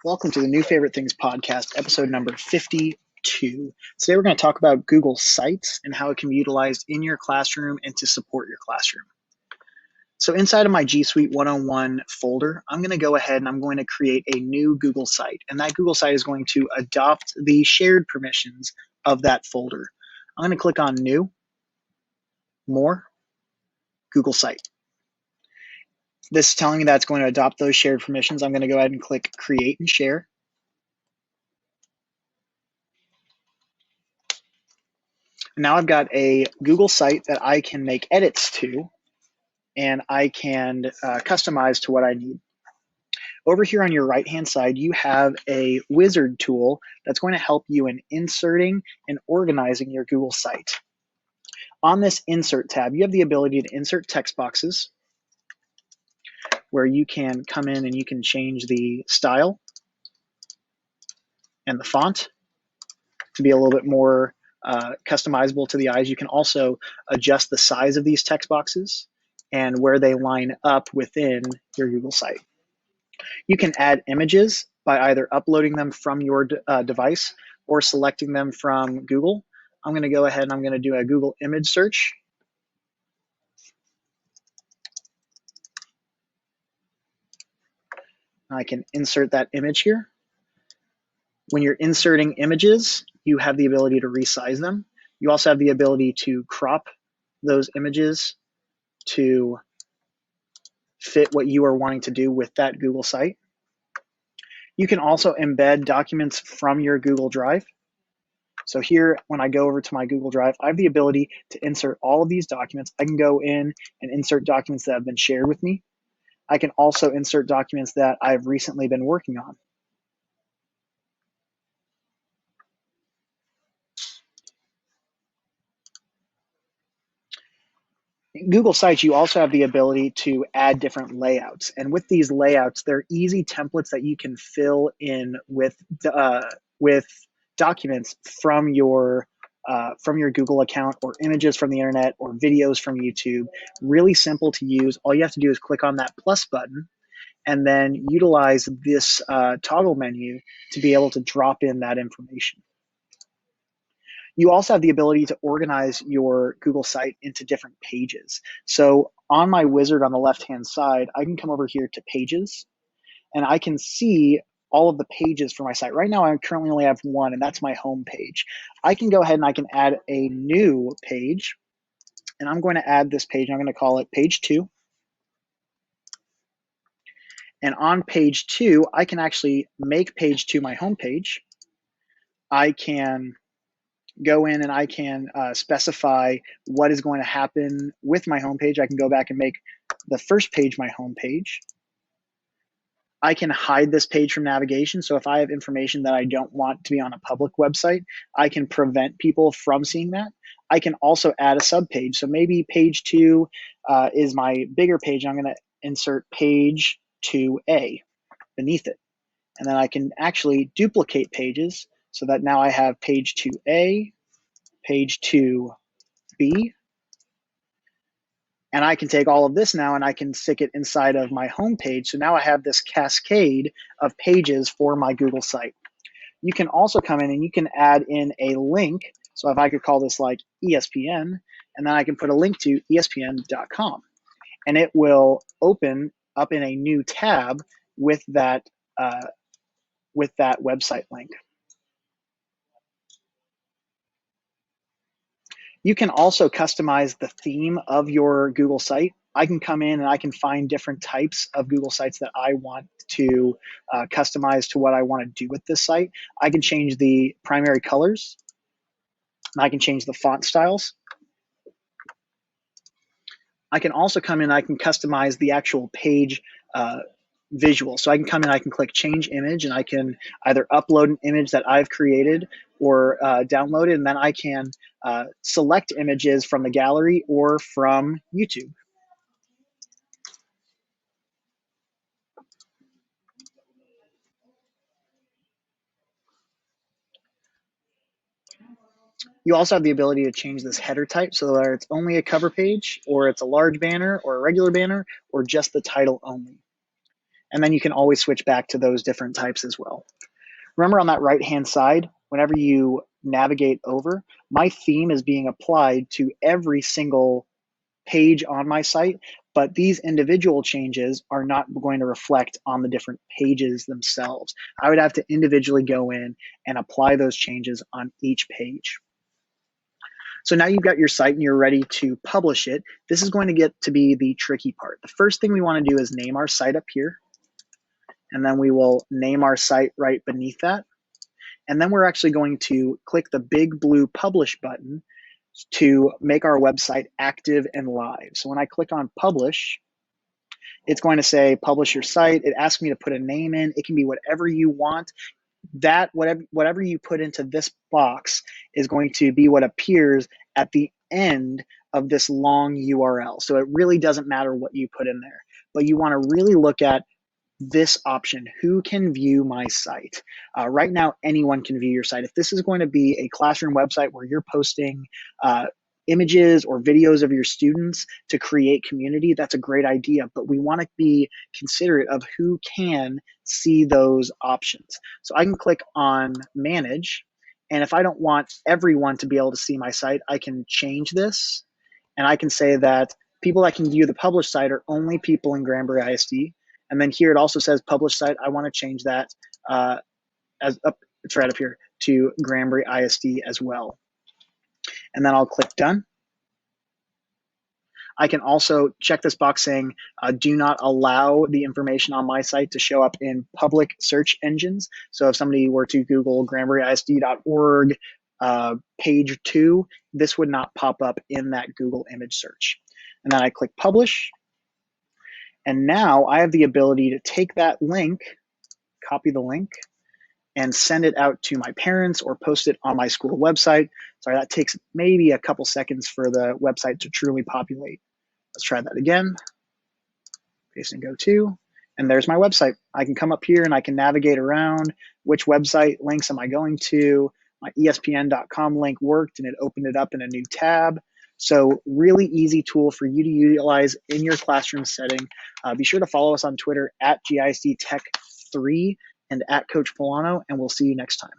Welcome to the New Favorite Things podcast, episode number 52. Today we're going to talk about Google Sites and how it can be utilized in your classroom and to support your classroom. So inside of my G Suite 101 folder, I'm going to go ahead and I'm going to create a new Google site. And that Google site is going to adopt the shared permissions of that folder. I'm going to click on New, More, Google Site. This is telling me that it's going to adopt those shared permissions. I'm going to go ahead and click Create and Share. Now I've got a Google site that I can make edits to, and I can customize to what I need. Over here on your right-hand side, you have a wizard tool that's going to help you in inserting and organizing your Google site. On this Insert tab, you have the ability to insert text boxes where you can come in and you can change the style and the font to be a little bit more customizable to the eyes. You can also adjust the size of these text boxes and where they line up within your Google site. You can add images by either uploading them from your device or selecting them from Google. I'm going to go ahead and I'm going to do a Google image search. I can insert that image here. When you're inserting images, you have the ability to resize them. You also have the ability to crop those images to fit what you are wanting to do with that Google site. You can also embed documents from your Google Drive. So here, when I go over to my Google Drive, I have the ability to insert all of these documents. I can go in and insert documents that have been shared with me. I can also insert documents that I've recently been working on. In Google Sites, you also have the ability to add different layouts. And with these layouts, they're easy templates that you can fill in with documents from your Google account, or images from the internet, or videos from YouTube. Really simple to use. All you have to do is click on that plus button and then utilize this toggle menu to be able to drop in that information. You also have the ability to organize your Google site into different pages. So on my wizard on the left-hand side, I can come over here to Pages, and I can see all of the pages for my site. Right now, I currently only have one, and that's my home page. I can go ahead and I can add a new page, and I'm going to add this page. I'm going to call it Page 2. And on Page 2, I can actually make Page 2 my home page. I can go in and I can specify what is going to happen with my homepage. I can go back and make the first page my homepage. I can hide this page from navigation. So if I have information that I don't want to be on a public website, I can prevent people from seeing that. I can also add a subpage. So maybe Page 2 is my bigger page. I'm going to insert Page 2A beneath it. And then I can actually duplicate pages so that now I have Page 2A, Page 2B, and I can take all of this now and I can stick it inside of my home page. So now I have this cascade of pages for my Google site. You can also come in and you can add in a link. So if I could call this like ESPN, and then I can put a link to ESPN.com, and it will open up in a new tab with that website link. You can also customize the theme of your Google site. I can come in and I can find different types of Google sites that I want to customize to what I want to do with this site. I can change the primary colors. I can change the font styles. I can also come in and I can customize the actual page visual. So I can come in, I can click change image, and I can either upload an image that I've created or download it, and then I can select images from the gallery or from YouTube. You also have the ability to change this header type so that it's only a cover page, or it's a large banner, or a regular banner, or just the title only. And then you can always switch back to those different types as well. Remember, on that right-hand side, whenever you navigate over, my theme is being applied to every single page on my site, but these individual changes are not going to reflect on the different pages themselves. I would have to individually go in and apply those changes on each page. So now you've got your site and you're ready to publish it. This is going to get to be the tricky part. The first thing we want to do is name our site up here, and then we will name our site right beneath that. And then we're actually going to click the big blue publish button to make our website active and live. So when I click on publish, it's going to say publish your site. It asks me to put a name in. It can be whatever you want. That whatever you put into this box is going to be what appears at the end of this long URL. So it really doesn't matter what you put in there, but you want to really look at this option, who can view my site. Right now, anyone can view your site. If this is going to be a classroom website where you're posting images or videos of your students to create community, that's a great idea, but we want to be considerate of who can see those options. So I can click on manage, and if I don't want everyone to be able to see my site, I can change this, and I can say that people that can view the published site are only people in Granbury ISD. And then here it also says published site. I want to change that it's right up here to Granbury ISD as well. And then I'll click done. I can also check this box saying, do not allow the information on my site to show up in public search engines. So if somebody were to Google granburyisd.org page 2, this would not pop up in that Google image search. And then I click publish. And now I have the ability to take that link, copy the link, and send it out to my parents or post it on my school website. Sorry, that takes maybe a couple seconds for the website to truly populate. Let's try that again. Paste and go to, and there's my website. I can come up here and I can navigate around. Which website links am I going to? My ESPN.com link worked and it opened it up in a new tab. So really easy tool for you to utilize in your classroom setting. Be sure to follow us on Twitter at GISD Tech 3 and at Coach Polano, and we'll see you next time.